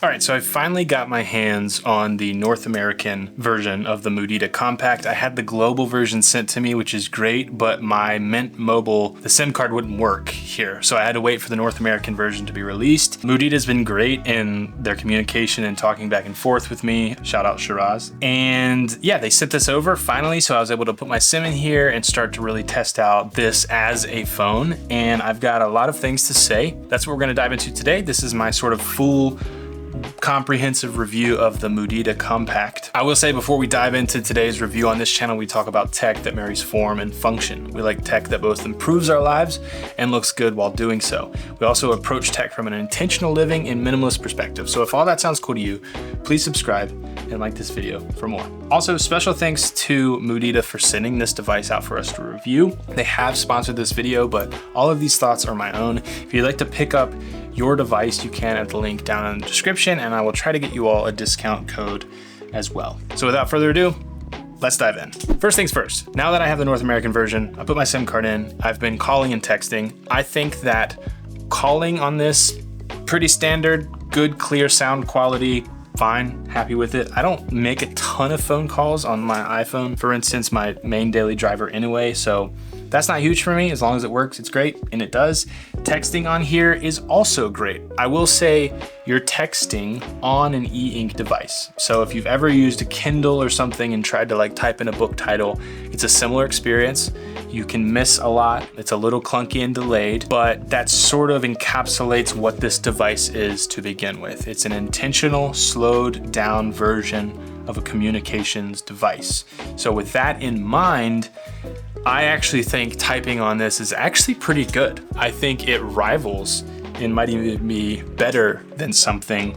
All right, so I finally got my hands on the North American version of the Mudita Kompakt. I had the global version sent to me, which is great, but my Mint Mobile, the SIM card wouldn't work here. So I had to wait for the North American version to be released. Mudita's been great in their communication and talking back and forth with me. Shout out Shiraz. And yeah, they sent this over finally, so I was able to put my SIM in here and start to really test out this as a phone. And I've got a lot of things to say. That's what we're gonna dive into today. This is my sort of full comprehensive review of the Mudita Kompakt. I will say before we dive into today's review, on this channel we talk about tech that marries form and function. We like tech that both improves our lives and looks good while doing so. We also approach tech from an intentional living and minimalist perspective. So if all that sounds cool to you, please subscribe and like this video for more. Also, special thanks to Mudita for sending this device out for us to review. They have sponsored this video, but all of these thoughts are my own. If you'd like to pick up your device, you can at the link down in the description, and I will try to get you all a discount code as well. So without further ado, let's dive in. First things first, now that I have the North American version, I put my SIM card in, I've been calling and texting. I think that calling on this, pretty standard, good, clear sound quality, fine, happy with it. I don't make a ton of phone calls on my iPhone, for instance, my main daily driver anyway, so that's not huge for me. As long as it works, it's great, and it does. Texting on here is also great. I will say you're texting on an e-ink device. So if you've ever used a Kindle or something and tried to like type in a book title, it's a similar experience. You can miss a lot. It's a little clunky and delayed, but that sort of encapsulates what this device is to begin with. It's an intentional, slowed down version of a communications device. So with that in mind, I actually think typing on this is actually pretty good. I think it rivals and might even be better than something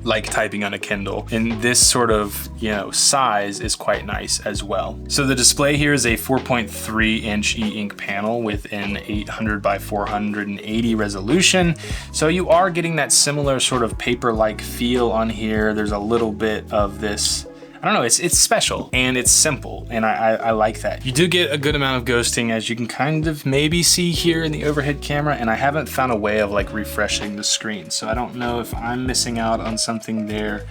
like typing on a Kindle. And this sort of, size is quite nice as well. So the display here is a 4.3 inch e-ink panel with an 800 by 480 resolution. So you are getting that similar sort of paper-like feel on here. There's a little bit of this, I don't know, it's special and it's simple, and I like that. You do get a good amount of ghosting, as you can kind of maybe see here in the overhead camera, and I haven't found a way of like refreshing the screen. So I don't know if I'm missing out on something there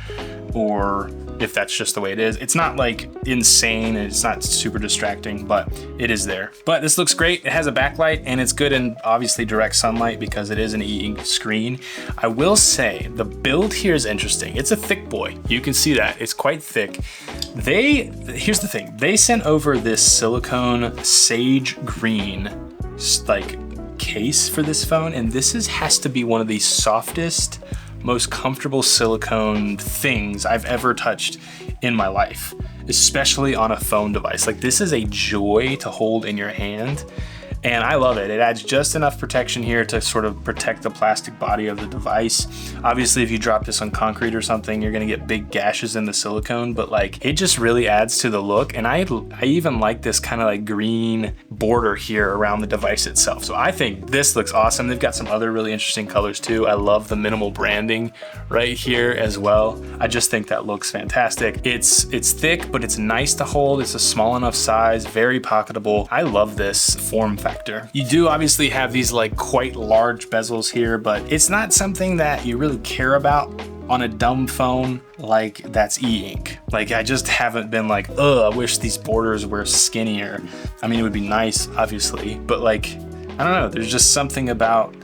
or if that's just the way it is. It's not like insane and it's not super distracting, but it is there. But this looks great. It has a backlight and it's good in obviously direct sunlight because it is an e-ink screen. I will say the build here is interesting. It's a thick boy. You can see that. It's quite thick. Here's the thing. They sent over this silicone sage green like case for this phone, and this has to be one of the softest, most comfortable silicone things I've ever touched in my life, especially on a phone device. Like, this is a joy to hold in your hand, and I love it. It adds just enough protection here to sort of protect the plastic body of the device. Obviously, if you drop this on concrete or something, you're gonna get big gashes in the silicone, but like, it just really adds to the look. And I even like this kind of like green border here around the device itself. So I think this looks awesome. They've got some other really interesting colors too. I love the minimal branding right here as well. I just think that looks fantastic. It's thick, but it's nice to hold. It's a small enough size, very pocketable. I love this form factor. You do obviously have these like quite large bezels here, but it's not something that you really care about on a dumb phone like that's e-ink. Like, I just haven't been like, I wish these borders were skinnier. I mean, it would be nice, obviously, but like, I don't know, there's just something about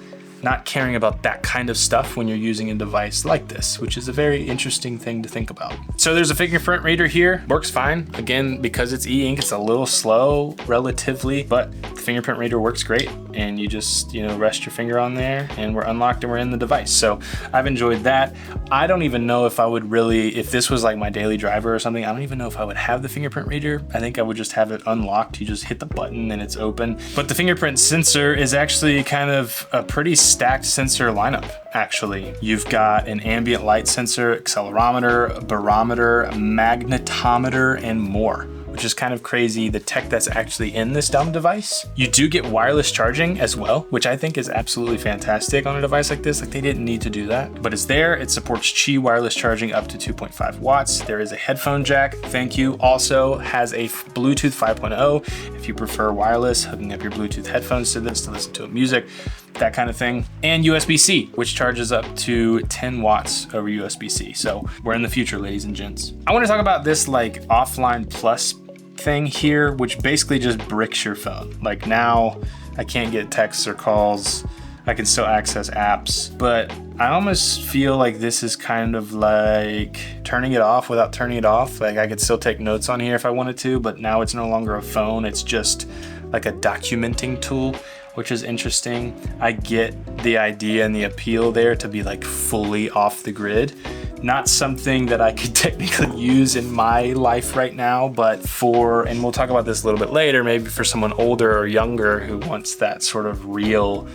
not caring about that kind of stuff when you're using a device like this, which is a very interesting thing to think about. So there's a fingerprint reader here, works fine. Again, because it's e-ink, it's a little slow relatively, but the fingerprint reader works great. And you just, rest your finger on there and we're unlocked and we're in the device. So I've enjoyed that. I don't even know if I would really, if this was like my daily driver or something, I don't even know if I would have the fingerprint reader. I think I would just have it unlocked. You just hit the button and it's open. But the fingerprint sensor is actually kind of a pretty stacked sensor lineup, actually. You've got an ambient light sensor, accelerometer, barometer, magnetometer, and more, which which is kind of crazy, the tech that's actually in this dumb device. You do get wireless charging as well, which I think is absolutely fantastic on a device like this. Like, they didn't need to do that, but it's there. It supports Qi wireless charging up to 2.5 watts. There is a headphone jack. Thank you. Also has a Bluetooth 5.0 if you prefer wireless, hooking up your Bluetooth headphones to this to listen to music, that kind of thing. And USB-C, which charges up to 10 watts over USB-C. So we're in the future, ladies and gents. I want to talk about this like offline plus thing here, which basically just bricks your phone. Like, now I can't get texts or calls. I can still access apps, but I almost feel like this is kind of like turning it off without turning it off. Like, I could still take notes on here if I wanted to, but now it's no longer a phone. It's just like a documenting tool, which is interesting. I get the idea and the appeal there to be like fully off the grid. Not something that I could technically use in my life right now, but and we'll talk about this a little bit later, maybe for someone older or younger who wants that sort of real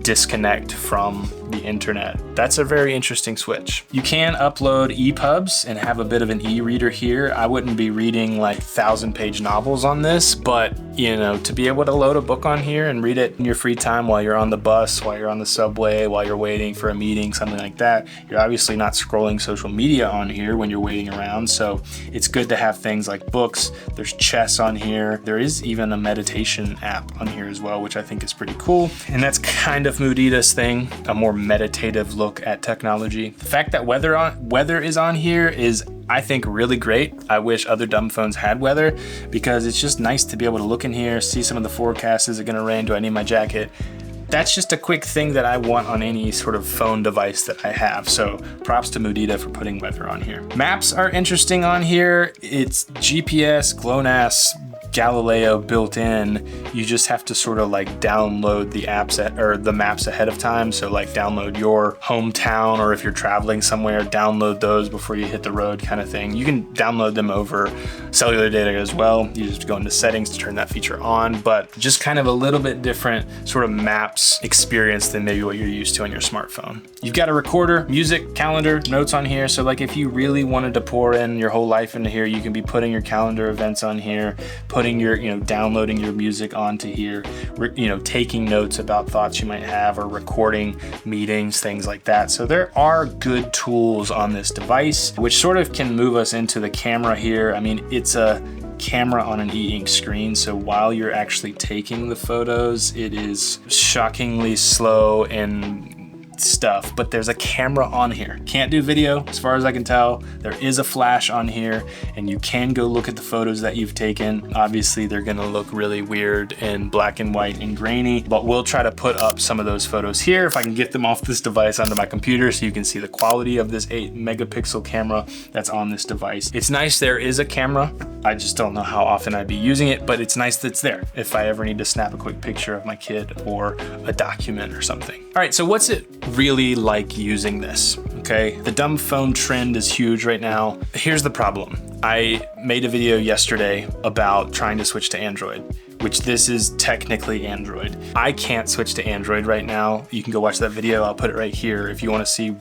disconnect from the internet. That's a very interesting switch. You can upload EPUBs and have a bit of an e-reader here. I wouldn't be reading like 1,000-page novels on this, but you know, to be able to load a book on here and read it in your free time while you're on the bus, while you're on the subway, while you're waiting for a meeting, something like that. You're obviously not scrolling social media on here when you're waiting around, so it's good to have things like books. There's chess on here. There is even a meditation app on here as well, which I think is pretty cool. And that's kind of Mudita's thing, a more meditative look at technology. The fact that weather is on here is, I think, really great. I wish other dumb phones had weather, because it's just nice to be able to look in here, see some of the forecasts. Is it gonna rain? Do I need my jacket? That's just a quick thing that I want on any sort of phone device that I have. So props to Mudita for putting weather on here. Maps are interesting on here. It's GPS, GLONASS, Galileo built in. You just have to sort of like download the apps or the maps ahead of time. So like download your hometown, or if you're traveling somewhere, download those before you hit the road, kind of thing. You can download them over cellular data as well. You just go into settings to turn that feature on, but just kind of a little bit different sort of maps experience than maybe what you're used to on your smartphone. You've got a recorder, music, calendar, notes on here. So like if you really wanted to pour in your whole life into here, you can be putting your calendar events on here, putting your, downloading your music onto here, taking notes about thoughts you might have, or recording meetings, things like that. So there are good tools on this device, which sort of can move us into the camera here. I mean, it's a camera on an e-ink screen, so while you're actually taking the photos, it is shockingly slow and stuff, but there's a camera on here. Can't do video as far as I can tell. There is a flash on here, and you can go look at the photos that you've taken. Obviously they're gonna look really weird and black and white and grainy, but we'll try to put up some of those photos here if I can get them off this device onto my computer, so you can see the quality of this 8 megapixel camera that's on this device. It's nice there is a camera. I just don't know how often I'd be using it, but it's nice that it's there if I ever need to snap a quick picture of my kid or a document or something. All right, so what's it really like using this? Okay, the dumb phone trend is huge right now. Here's the problem. I made a video yesterday about trying to switch to Android, which this is technically Android. I can't switch to Android right now. You can go watch that video. I'll put it right here if you want to see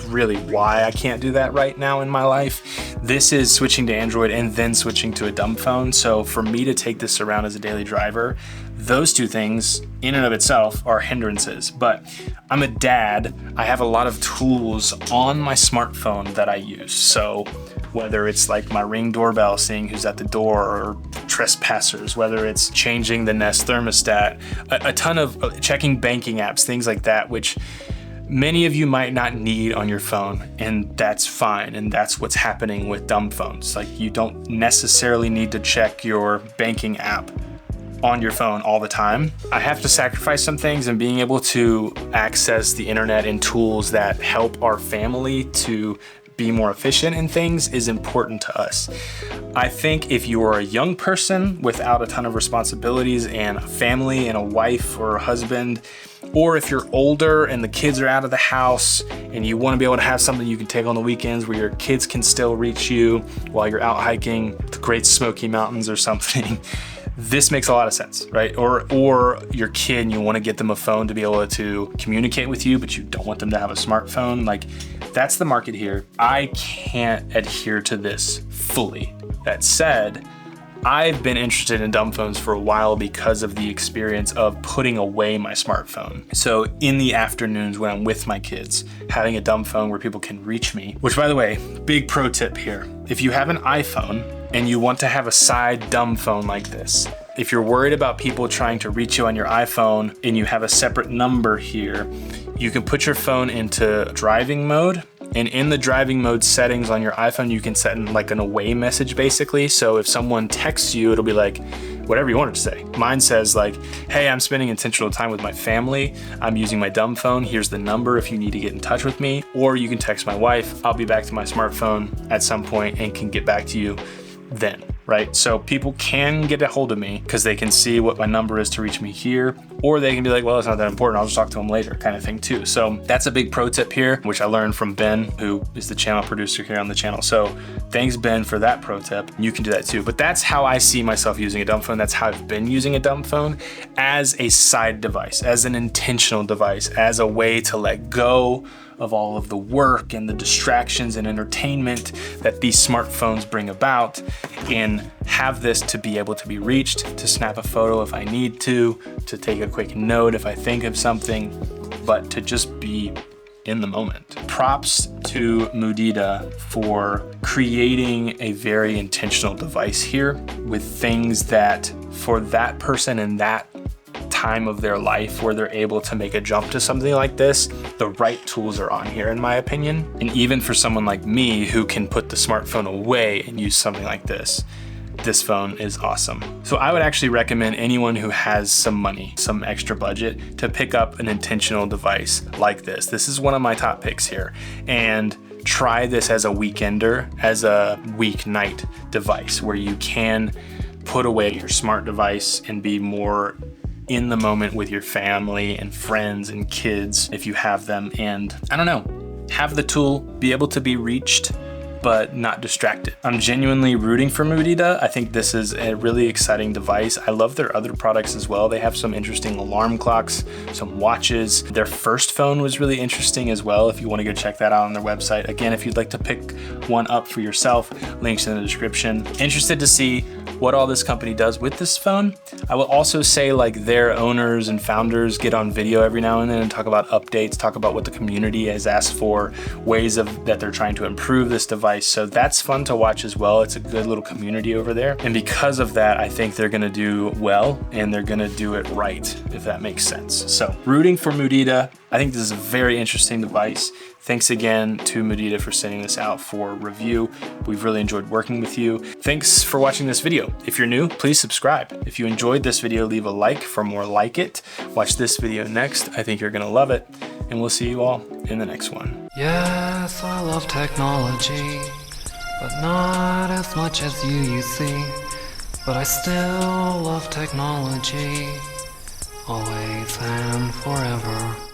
really why I can't do that right now in my life. This is switching to Android and then switching to a dumb phone. So for me to take this around as a daily driver, those two things in and of itself are hindrances. But I'm a dad. I have a lot of tools on my smartphone that I use. So whether it's like my Ring doorbell, seeing who's at the door, or trespassers, whether it's changing the Nest thermostat, a ton of checking banking apps, things like that, which many of you might not need on your phone, and that's fine. And that's what's happening with dumb phones. Like, you don't necessarily need to check your banking app on your phone all the time. I have to sacrifice some things, and being able to access the internet and tools that help our family to be more efficient in things is important to us. I think if you are a young person without a ton of responsibilities and a family and a wife or a husband, or if you're older and the kids are out of the house and you want to be able to have something you can take on the weekends where your kids can still reach you while you're out hiking the Great Smoky Mountains or something, this makes a lot of sense, right? Or your kid, and you want to get them a phone to be able to communicate with you, but you don't want them to have a smartphone. Like, that's the market here. I can't adhere to this fully. That said, I've been interested in dumb phones for a while because of the experience of putting away my smartphone. So in the afternoons when I'm with my kids, having a dumb phone where people can reach me, which by the way, big pro tip here. If you have an iPhone and you want to have a side dumb phone like this, if you're worried about people trying to reach you on your iPhone and you have a separate number here, you can put your phone into driving mode. And in the driving mode settings on your iPhone, you can set in like an away message basically. So if someone texts you, it'll be like, whatever you want it to say. Mine says like, hey, I'm spending intentional time with my family. I'm using my dumb phone. Here's the number if you need to get in touch with me. Or you can text my wife. I'll be back to my smartphone at some point and can get back to you then, right? So people can get a hold of me because they can see what my number is to reach me here, or they can be like, well, it's not that important, I'll just talk to them later kind of thing too. So that's a big pro tip here, which I learned from Ben, who is the channel producer here on the channel. So thanks, Ben, for that pro tip. You can do that too. But that's how I see myself using a dumb phone. That's how I've been using a dumb phone, as a side device, as an intentional device, as a way to let go of all of the work and the distractions and entertainment that these smartphones bring about, and have this to be able to be reached, to snap a photo if I need to take a quick note if I think of something, but to just be in the moment. Props to Mudita for creating a very intentional device here with things that for that person in that time of their life where they're able to make a jump to something like this, the right tools are on here in my opinion. And even for someone like me who can put the smartphone away and use something like this phone is awesome. So I would actually recommend anyone who has some money, some extra budget, to pick up an intentional device like this. This is one of my top picks here. And try this as a weekender, as a weeknight device where you can put away your smart device and be more in the moment with your family and friends and kids if you have them, and I don't know, have the tool, be able to be reached but not distracted. I'm genuinely rooting for Mudita. I think this is a really exciting device. I love their other products as well. They have some interesting alarm clocks, some watches. Their first phone was really interesting as well, if you want to go check that out on their website. Again, if you'd like to pick one up for yourself, links in the description. Interested to see what all this company does with this phone. I will also say, like, their owners and founders get on video every now and then and talk about updates, talk about what the community has asked for, ways that they're trying to improve this device. So that's fun to watch as well. It's a good little community over there. And because of that, I think they're gonna do well and they're gonna do it right, if that makes sense. So rooting for Mudita. I think this is a very interesting device. Thanks again to Mudita for sending this out for review. We've really enjoyed working with you. Thanks for watching this video. If you're new, please subscribe. If you enjoyed this video, leave a like for more like it. Watch this video next. I think you're gonna love it. And we'll see you all in the next one. Yes, I love technology, but not as much as you see. But I still love technology, always and forever.